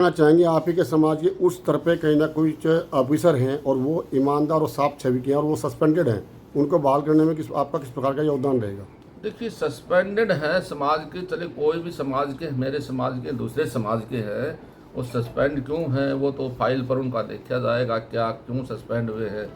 कहना चाहेंगे आप ही के समाज के उस स्तर पे कहीं ना कोई ऑफिसर हैं और वो ईमानदार और साफ छवि के हैं और वो सस्पेंडेड हैं, उनको बहाल करने में आपका किस प्रकार का योगदान रहेगा? देखिए, सस्पेंडेड है समाज के, चले कोई भी समाज के, मेरे समाज के, दूसरे समाज के हैं, वो सस्पेंड क्यों हैं वो तो फाइल पर उनका देखा जाएगा, क्या क्यों सस्पेंड हुए हैं,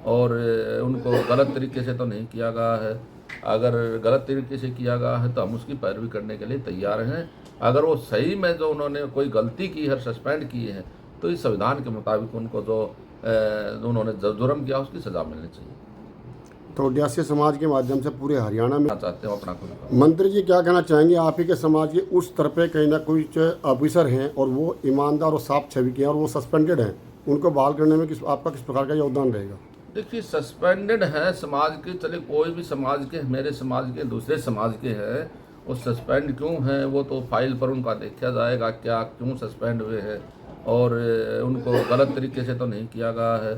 और उनको गलत तरीके से तो नहीं किया गया है। अगर गलत तरीके से किया गया है तो हम उसकी पैरवी करने के लिए तैयार हैं। अगर वो सही में जो उन्होंने कोई गलती की है, सस्पेंड की है, तो इस संविधान के मुताबिक उनको जो उन्होंने जुर्म किया उसकी सज़ा मिलनी चाहिए। तो ड्यासी समाज के माध्यम से पूरे हरियाणा में चाहते हो अपना खुद। मंत्री जी क्या कहना चाहेंगे आप ही के समाज के उस स्तर पे कहीं ना कोई ऑफिसर हैं और वो ईमानदार और साफ छवि के हैं और वो सस्पेंडेड हैं, उनको बहाल करने में आपका किस प्रकार का योगदान रहेगा? देखिए, सस्पेंडेड है समाज के, चले कोई भी समाज के, मेरे समाज के, दूसरे समाज के हैं, वो सस्पेंड क्यों हैं वो तो फाइल पर उनका देखा जाएगा, क्या क्यों सस्पेंड हुए हैं, और उनको गलत तरीके से तो नहीं किया गया है।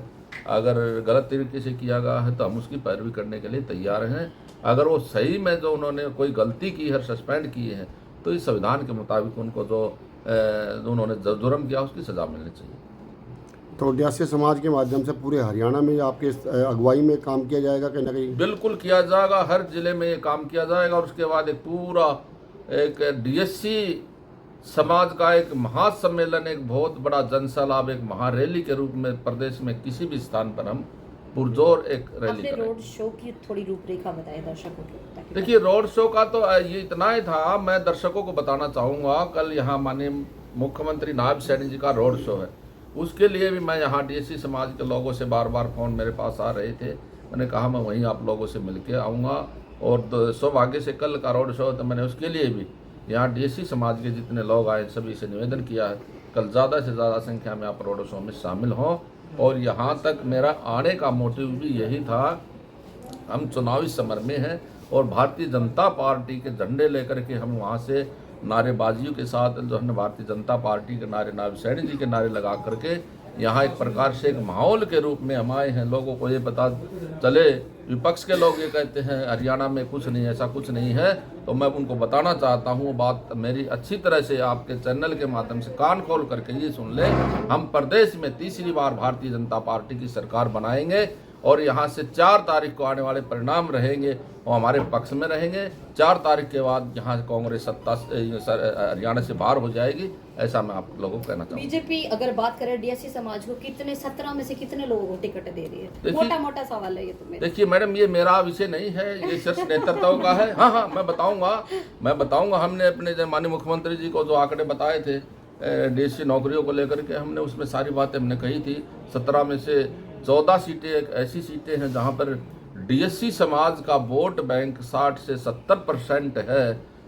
अगर गलत तरीके से किया गया है तो हम उसकी पैरवी करने के लिए तैयार हैं। अगर वो सही में जो उन्होंने कोई गलती की है, सस्पेंड की है, तो इस संविधान के मुताबिक उनको जो उन्होंने जुर्म किया उसकी सज़ा मिलनी चाहिए। तो ड्यासी समाज के माध्यम से पूरे हरियाणा में आपके अगुवाई में काम किया जाएगा कहीं ना कहीं? बिल्कुल किया जाएगा, हर जिले में ये काम किया जाएगा, और उसके बाद एक पूरा एक डीएससी समाज का एक महासम्मेलन, एक बहुत बड़ा जनसैलाब, एक महारैली के रूप में प्रदेश में किसी भी स्थान पर हम पुरजोर एक रैली करेंगे। रोड शो की थोड़ी रूपरेखा बताएं दर्शकों को। देखिए, रोड शो का तो ये इतना ही था। मैं दर्शकों को बताना चाहूँगा, कल यहाँ माननीय मुख्यमंत्री नायब सैनी जी का रोड शो है, उसके लिए भी मैं यहाँ डीएससी समाज के लोगों से बार बार फ़ोन मेरे पास आ रहे थे। मैंने कहा मैं वहीं आप लोगों से मिल के आऊँगा, और सौभाग्य से कल का रोड शो है तो मैंने उसके लिए भी यहाँ डीएससी समाज के जितने लोग आए सभी से निवेदन किया है, कल ज़्यादा से ज़्यादा संख्या में आप रोड शो में शामिल हों। और यहाँ तक मेरा आने का मोटिव भी यही था, हम चुनावी समर में हैं और भारतीय जनता पार्टी के झंडे लेकर के हम वहाँ से नारेबाजियों के साथ जो है भारतीय जनता पार्टी के नारे, नायब सैनी जी के नारे लगा करके यहाँ एक प्रकार से एक माहौल के रूप में हम आए हैं। लोगों को ये पता चले, विपक्ष के लोग ये कहते हैं हरियाणा में कुछ नहीं, ऐसा कुछ नहीं है, तो मैं उनको बताना चाहता हूँ, वो बात मेरी अच्छी तरह से आपके चैनल के माध्यम से कान खोल करके ये सुन ले, हम प्रदेश में तीसरी बार भारतीय जनता पार्टी की सरकार बनाएंगे, और यहाँ से 4 तारीख को आने वाले परिणाम रहेंगे वो हमारे पक्ष में रहेंगे। 4 तारीख के बाद यहाँ कांग्रेस सत्ता हरियाणा से बाहर हो जाएगी, ऐसा मैं आप लोगों को कहना चाहूँगा। बीजेपी अगर बात करें डीएससी समाज को, कितने 17 में से कितने लोगों को टिकट दे रही है? मोटा मोटा सवाल है ये तो। देखिए मैडम, ये मेरा विषय नहीं है, ये सिर्फ नेतृत्व का है। हाँ, मैं बताऊंगा। हमने अपने माननीय मुख्यमंत्री जी को जो आंकड़े बताए थे डीएससी नौकरियों को लेकर के, हमने उसमें सारी बातें हमने कही थी। 17 में से 14 सीटें एक ऐसी सीटें हैं जहां पर डीएससी समाज का वोट बैंक 60 से 70% है।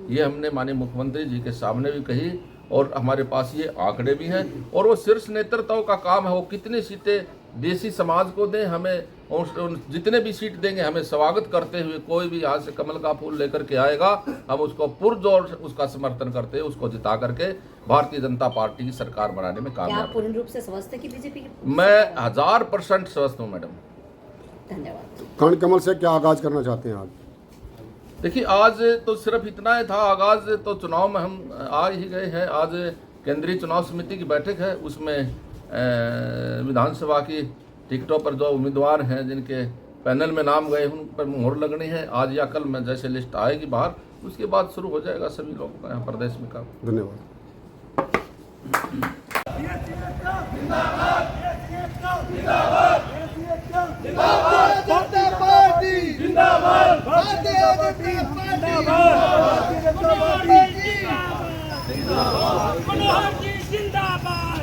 ये हमने माननीय मुख्यमंत्री जी के सामने भी कही, और हमारे पास ये आंकड़े भी हैं। और वो शीर्ष नेतृत्व का काम है, वो कितनी सीटें डीएससी समाज को दें, हमें और जितने भी सीट देंगे हमें स्वागत करते हुए, कोई भी यहाँ से कमल का फूल लेकर के आएगा, हम उसको पुरजोर उसका समर्थन करते हुए उसको जिता करके भारतीय जनता पार्टी की सरकार बनाने में कामयाब। पूर्ण रूप से स्वस्थ है कि बीजेपी की? मैं 1000% स्वस्थ हूँ मैडम। धन्यवाद। कर्ण कमल से क्या आगाज करना चाहते हैं आज? देखिए, आज तो सिर्फ इतना ही था, आगाज तो चुनाव में हम आ ही गए हैं। आज केंद्रीय चुनाव समिति की बैठक है, उसमें विधानसभा की टिकटों पर जो उम्मीदवार हैं जिनके पैनल में नाम गए उन पर मुहर लगनी है। आज या कल में जैसे लिस्ट आएगी बाहर, उसके बाद शुरू हो जाएगा सभी लोगों का यहाँ प्रदेश में काम। धन्यवाद।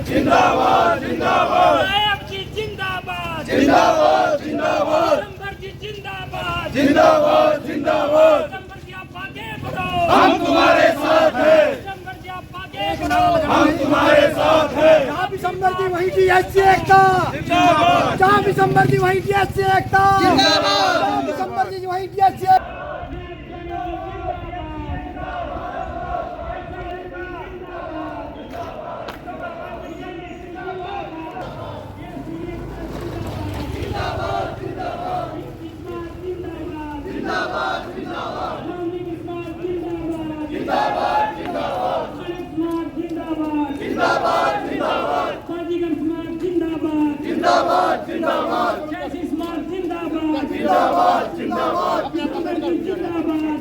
जिंदाबाद जिंदाबाद, नायब जी जिंदाबाद जिंदाबाद जिंदाबाद, सितंबर जी जिंदाबाद जिंदाबाद जिंदाबाद, सितंबर जी आप आगे बढ़ो, हम तुम्हारे साथ हैं, सितंबर जी आप आगे बढ़ो, हम तुम्हारे साथ हैं। जहाँ भी सितंबर जी वही डीएससी एकता जिंदाबाद, जहाँ भी सितंबर जी वही डीएससी एकता जिंदाबाद, जहाँ भी सितंबर जी वही डीएससी। जिंदाबाद जिंदाबाद जिंदाबाद जिंदाबाद जिंदाबाद। जिंदाबाद जिंदाबाद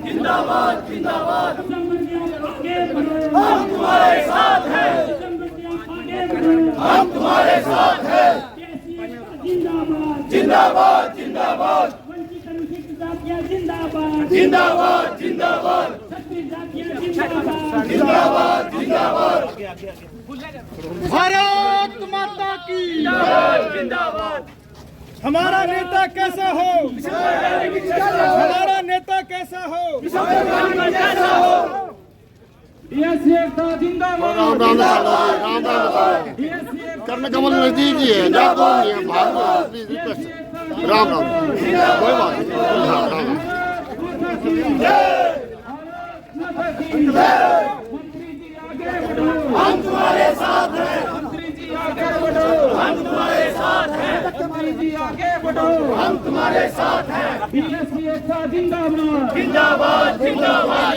जिंदाबाद जिंदाबाद हम तुम्हारे साथ हैं, हम तुम्हारे साथ हैं। जिंदाबाद जिंदाबाद जिंदाबाद जिंदाबाद जिंदाबाद जिंदाबाद जिंदाबाद। भारत माता की जिंदाबाद। हमारा नेता कैसा हो, हमारा नेता कैसा हो, जिंदाबाद। राम राम कर्ण कमल नजदीक ही है, ज्यादा नहीं है, प्लीज रिक्वेस्ट। राम राम, कोई बात नहीं, राम राम। हम तुम्हारे साथ हैं, मंत्री जी आगे बढ़ो, हम तुम्हारे साथ हैं, मंत्री जी आगे बढ़ो, हम तुम्हारे साथ हैं। बीएसपी एकता जिंदाबाद जिंदाबाद जिंदाबाद।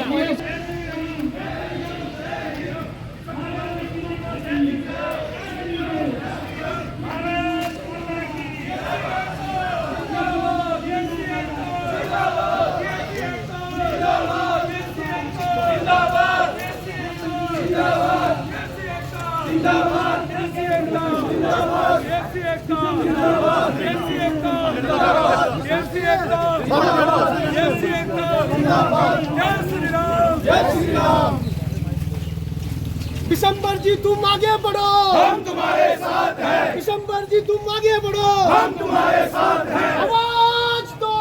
दिसंबर जी तुम आगे बढ़ो, हम तुम्हारे साथ हैं, दिसंबर जी तुम आगे बढ़ो, हम तुम्हारे साथ हैं। आवाज दो,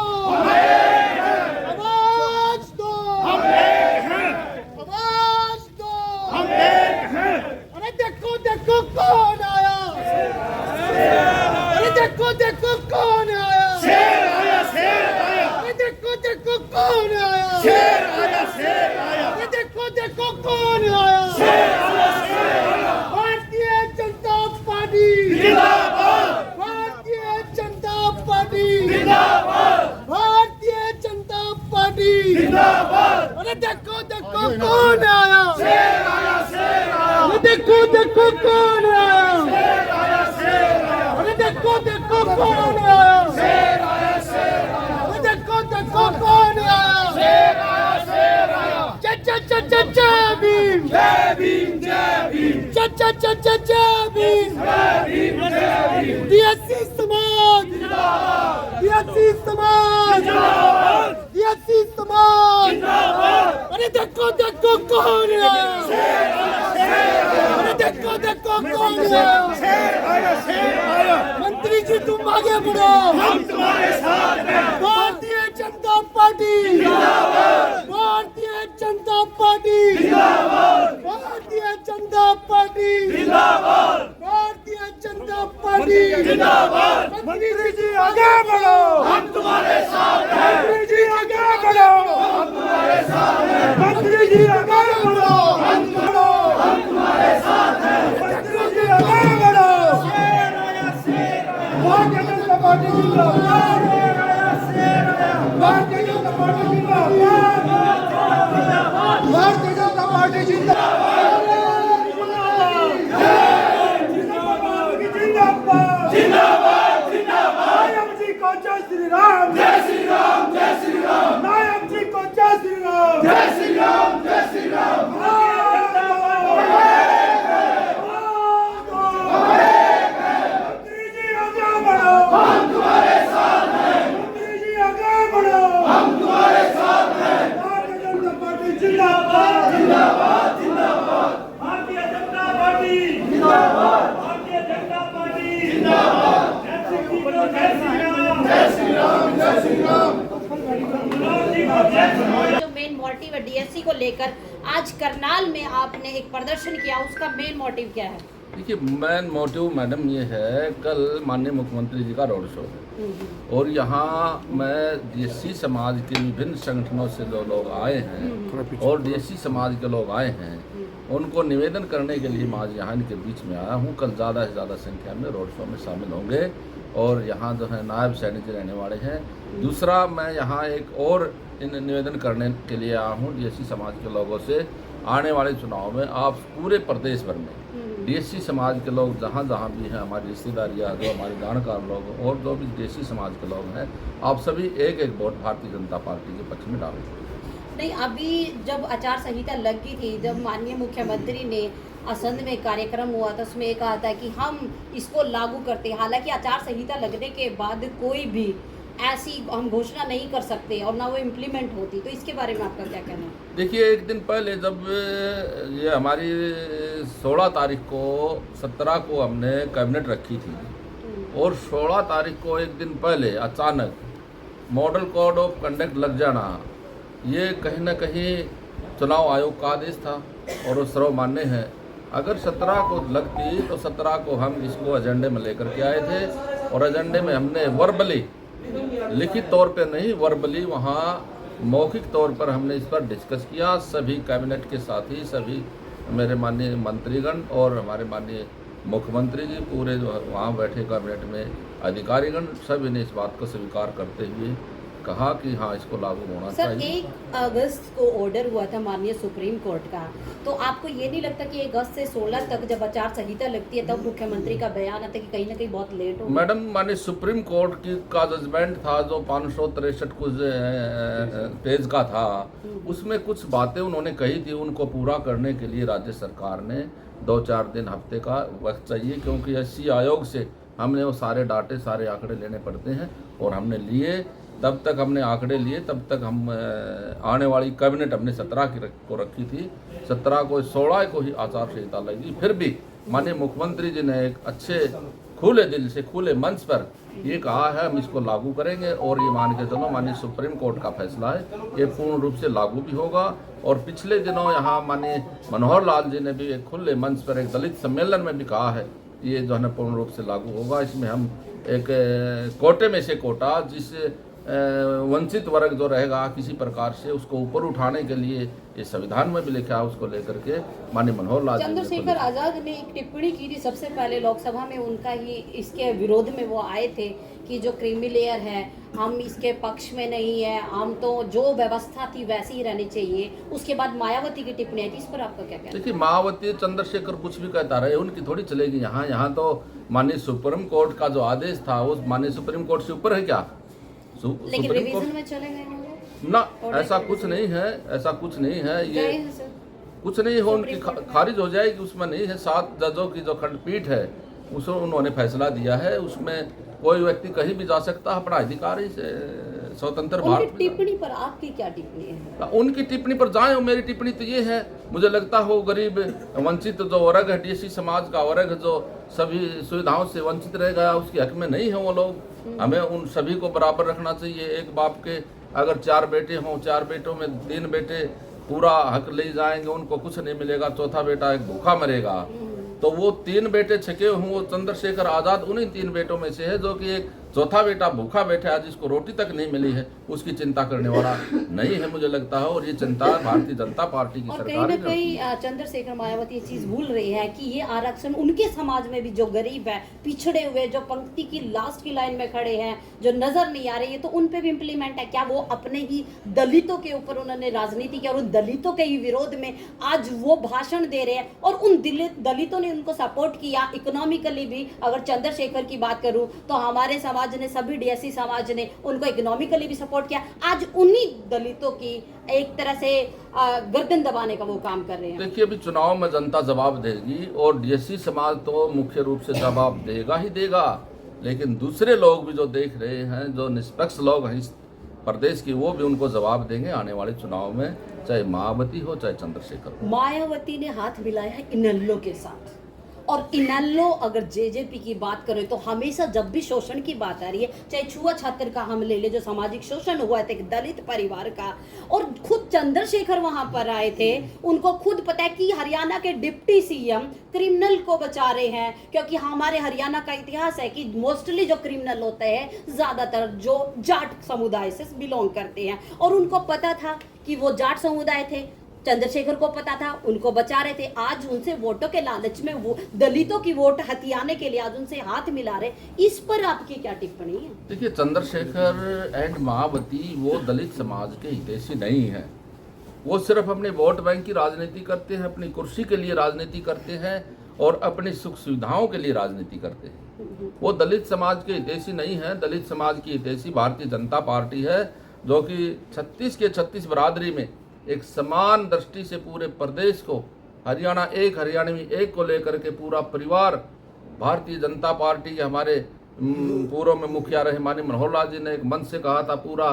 आवाज दो, हम एक हैं, आवाज दो। हम एक हैं। अरे देखो देखो कौन आया, अरे देखो देखो कौन आया, शेर आया, शेर आया, अरे देखो देखो कौन आया, शेर आया, शेर आया, अरे देखो देखो कौन आया, शेर आया, शेर आया। भारतीय जनता पार्टी जिंदाबाद, भारतीय जनता पार्टी जिंदाबाद, भारतीय जनता पार्टी जिंदाबाद। अरे देखो देखो कौन आया, शेर आया, शेर आया, अरे देखो देखो कौन आया, शेर आया, शेर आया, अरे देखो देखो कौन आया, शेर आया, शेर आया, अरे देखो देखो कौन आया, शेर आया, शेर आया। जय जय जय जय जय भीम, जय भीम, जय भीम, जय जय जय जय जय भीम। जय भीम, जय भीम। बीएससी समाज, बीएससी समाज, बीएससी समाज। अरे देखो देखो कौन आया, अरे देखो देखो कौन आया, मंत्री जी तुम आगे बढ़ो, हम तुम्हारे साथ हैं, Bharatiya Janata party, Bharatiya Janata party, Bharatiya Janata party, Bharatiya Janata party. मंत्री जी आगे बढ़ो, हम तुम्हारे साथ हैं, मंत्री जी आगे बढ़ो, हम तुम्हारे साथ हैं, मंत्री जी आगे बढ़ो, हम तुम्हारे साथ हैं। मंत्री जी आगे बढ़ो। भारतीय जनता पार्टी जिंदाबाद, भारतीय जनता पार्टी जिंदाबाद, भारतीय जनता पार्टी जिंदाबाद, जिंदाबाद, जिंदाबाद, जिंदाबाद। नायक जी को जय श्री राम, जय श्री राम, जय श्री राम, नायक जी को जय श्री राम, जय श्री राम, जय श्री राम। मंत्री जी आगे बढ़ो, हम तुम्हारे साथ हैं, मंत्री जी आगे बढ़ो, हम तुम्हारे साथ हैं। भारतीय जनता पार्टी जिंदाबाद, जिंदाबाद, जिंदाबाद, भारतीय जनता पार्टी जिंदाबाद, भारतीय जनता पार्टी जिंदाबाद। जय श्री राम, जय श्री राम, जय श्री राम। जो मेन मोटिव है डीएससी को लेकर आज करनाल में आपने एक प्रदर्शन किया, उसका मेन मोटिव क्या है? देखिए, मेन मोटिव मैडम ये है, कल माननीय मुख्यमंत्री जी का रोड शो है और यहाँ मैं डीएससी समाज के विभिन्न संगठनों से जो लोग आए हैं और डीएससी समाज के लोग आए हैं, उनको निवेदन करने के लिए मैं आज यहाँ इनके बीच में आया हूँ। कल ज़्यादा से ज़्यादा संख्या में रोड शो में शामिल होंगे और यहाँ जो है नायब सैनिक जी रहने वाले हैं। दूसरा, मैं यहाँ एक और निवेदन करने के लिए आया हूँ डीएससी समाज के लोगों से, आने वाले चुनाव में आप पूरे प्रदेश भर में डीएससी समाज के लोग जहाँ जहाँ भी हैं, हमारी रिश्तेदारियाँ, जो हमारे जानकार लोग और जो भी डीएससी समाज के लोग हैं, आप सभी एक एक वोट भारतीय जनता पार्टी के पक्ष में डालें। नहीं, अभी जब आचार संहिता लग गई थी, जब माननीय मुख्यमंत्री ने असंध में कार्यक्रम हुआ था, उसमें ये कहा था कि हम इसको लागू करते हैं। हालांकि आचार संहिता लगने के बाद कोई भी ऐसी हम घोषणा नहीं कर सकते और ना वो इम्प्लीमेंट होती, तो इसके बारे में आपका क्या कहना है? देखिए, एक दिन पहले जब ये हमारी 16 तारीख को 17 को हमने कैबिनेट रखी थी और 16 तारीख को एक दिन पहले अचानक मॉडल कोड ऑफ कंडक्ट लग जाना, ये कहीं ना कहीं चुनाव आयोग का आदेश था और वो सर्वमान्य है। अगर 17 को लगती तो 17 को हम इसको एजेंडे में लेकर के आए थे और एजेंडे में हमने वर्बली, लिखित तौर पे नहीं, वर्बली वहाँ मौखिक तौर पर हमने इस पर डिस्कस किया। सभी कैबिनेट के साथी, सभी मेरे माननीय मंत्रीगण और हमारे माननीय मुख्यमंत्री जी, पूरे जो वहाँ बैठे कैबिनेट में अधिकारीगण, सभी ने इस बात को स्वीकार करते हुए कहा कि हाँ, इसको लागू होना सर, चाहिए। 1 अगस्त को ऑर्डर हुआ था माननीय सुप्रीम कोर्ट का, तो आपको ये नहीं लगता कि 1 अगस्त से 16 तक जब आचार संहिता लगती है तब मुख्यमंत्री का बयान आता है कि कहीं ना कहीं बहुत लेट हो? मैडम, माननीय सुप्रीम कोर्ट की का जजमेंट था जो 563 कुछ पेज का था, उसमें कुछ बातें उन्होंने कही थी, उनको पूरा करने के लिए राज्य सरकार ने 2-4 दिन, हफ्ते का वक्त चाहिए, क्योंकि एससी आयोग से हमने वो सारे डाटे, सारे आंकड़े लेने पड़ते हैं और हमने लिए। तब तक हमने आंकड़े लिए, तब तक हम आने वाली कैबिनेट हमने 17 को रखी थी, 17 को 16 को ही आचार संहिता लगी। फिर भी माननीय मुख्यमंत्री जी ने एक अच्छे खुले दिल से, खुले मंच पर ये कहा है हम इसको लागू करेंगे और ये मान के चलो माननीय सुप्रीम कोर्ट का फैसला है, ये पूर्ण रूप से लागू भी होगा। और पिछले दिनों यहाँ माननीय मनोहर लाल जी ने भी एक खुले मंच पर एक दलित सम्मेलन में भी कहा है ये जो है ना पूर्ण रूप से लागू होगा। इसमें हम एक कोटे में से कोटा, जिस वंचित वर्ग जो रहेगा किसी प्रकार से, उसको ऊपर उठाने के लिए ये संविधान में भी लिखा है, उसको लेकर के माननीय मनोहर लाल जी चंद्रशेखर आजाद ने एक टिप्पणी की थी सबसे पहले लोकसभा में, उनका ही इसके विरोध में वो आए थे कि जो क्रीमी लेयर है हम इसके पक्ष में नहीं है, हम तो जो व्यवस्था थी वैसी ही रहनी चाहिए। उसके बाद मायावती की टिप्पणी आई थी, इस पर आपका क्या कहना है? देखिए, मायावती, चंद्रशेखर कुछ भी कहता रहे, उनकी थोड़ी चलेगी। यहाँ तो माननीय सुप्रीम कोर्ट का जो आदेश था वो माननीय सुप्रीम कोर्ट से ऊपर है क्या? लेकिन रिवीजन में चले गए ना, ऐसा कुछ नहीं है, ऐसा कुछ नहीं है, ये कुछ नहीं हो, उनकी खारिज हो जाएगी, उसमें नहीं है। 7 जजों की जो खंडपीठ है उसमें उन्होंने फैसला दिया है, उसमें कोई व्यक्ति कहीं भी जा सकता है, अपना अधिकार ही से स्वतंत्र भारत। टिप्पणी पर आपकी क्या टिप्पणी है? उनकी टिप्पणी पर जाए, मेरी टिप्पणी तो ये है, मुझे लगता हो गरीब वंचित जो वर्ग है, डीएससी समाज का वर्ग जो सभी सुविधाओं से वंचित रह गया, उसके हक में नहीं है वो लोग। हमें उन सभी को बराबर रखना चाहिए। एक बाप के अगर 4 बेटे हों, 4 बेटों में 3 बेटे पूरा हक ले जाएंगे, उनको कुछ नहीं मिलेगा, चौथा बेटा एक भूखा मरेगा। तो वो 3 बेटे छके हों, वो चंद्रशेखर आजाद उन्हीं 3 बेटों में से है, जो कि एक चौथा बेटा भूखा बैठा है, जिसको रोटी तक नहीं मिली है, उसकी चिंता करने वाला नहीं है मुझे लगता है। और ये चिंता भारतीय जनता पार्टी की सरकार कहीं ना कहीं चंद्रशेखर मायावती ये चीज भूल रही है कि ये आरक्षण उनके समाज में भी जो गरीब है, पिछड़े हुए, जो पंक्ति की लास्ट की लाइन में खड़े हैं, जो नजर नहीं आ रही है, तो उन पे भी इम्प्लीमेंट है क्या? वो अपने ही दलितों के ऊपर उन्होंने राजनीति की और उन दलितों के ही विरोध में आज वो भाषण दे रहे हैं और उन दलितों ने उनको सपोर्ट किया इकोनॉमिकली भी। अगर चंद्रशेखर की बात करूं तो हमारे समाज ने, सभी डीएससी समाज ने उनको इकोनॉमिकली भी सपोर्ट किया। आज उन्हीं दलितों की एक तरह से गर्दन दबाने का वो काम कर रहे हैं। देखिए, अभी चुनाव में जनता जवाब देगी और डीएससी समाज तो मुख्य रूप से जवाब देगा ही देगा, लेकिन दूसरे लोग भी जो देख रहे हैं, जो निष्पक्ष लोग हैं इस प्रदेश की, वो भी उनको जवाब देंगे आने वाले चुनाव में, चाहे मायावती हो चाहे चंद्रशेखर हो। मायावती ने हाथ मिलाया है इनेलो के साथ, और इनेलो अगर जेजेपी की बात करें तो हमेशा जब भी शोषण की बात आ रही है, चाहे छुआछातर का हम ले ले, जो सामाजिक शोषण हुआ था एक दलित परिवार का, और खुद चंद्रशेखर वहां पर आए थे, उनको खुद पता है कि हरियाणा के डिप्टी सीएम क्रिमिनल को बचा रहे हैं, क्योंकि हमारे हरियाणा का इतिहास है कि मोस्टली जो क्रिमिनल होते हैं ज्यादातर जो जाट समुदाय से बिलोंग करते हैं, और उनको पता था कि वो जाट समुदाय थे, चंद्रशेखर को पता था, उनको बचा रहे थे। आज उनसे वोटों के लालच में वो दलितों की वोट हथियाने के लिए आज उनसे हाथ मिला रहे, इस पर आपकी क्या टिप्पणी है? देखिए, चंद्रशेखर एंड मायावती वो दलित समाज के हितैषी नहीं है, वो सिर्फ अपने वोट बैंक की राजनीति करते हैं, अपनी कुर्सी के लिए राजनीति करते हैं और अपनी सुख सुविधाओं के लिए राजनीति करते हैं। वो दलित समाज के हितैषी नहीं है। दलित समाज की हितैषी भारतीय जनता पार्टी है, जो कि 36 के 36 बरादरी में एक समान दृष्टि से पूरे प्रदेश को हरियाणवी एक को लेकर के पूरा परिवार भारतीय जनता पार्टी के हमारे पूर्व में मुखिया रहे माननीय मनोहर लाल जी ने एक मंच से कहा था, पूरा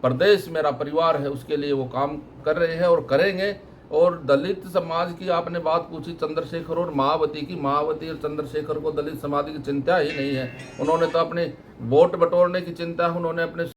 प्रदेश मेरा परिवार है। उसके लिए वो काम कर रहे हैं और करेंगे। और दलित समाज की आपने बात पूछी चंद्रशेखर और मायावती की। मायावती और चंद्रशेखर को दलित समाज की चिंता ही नहीं है। उन्होंने तो अपने वोट बटोरने की चिंता है, उन्होंने अपने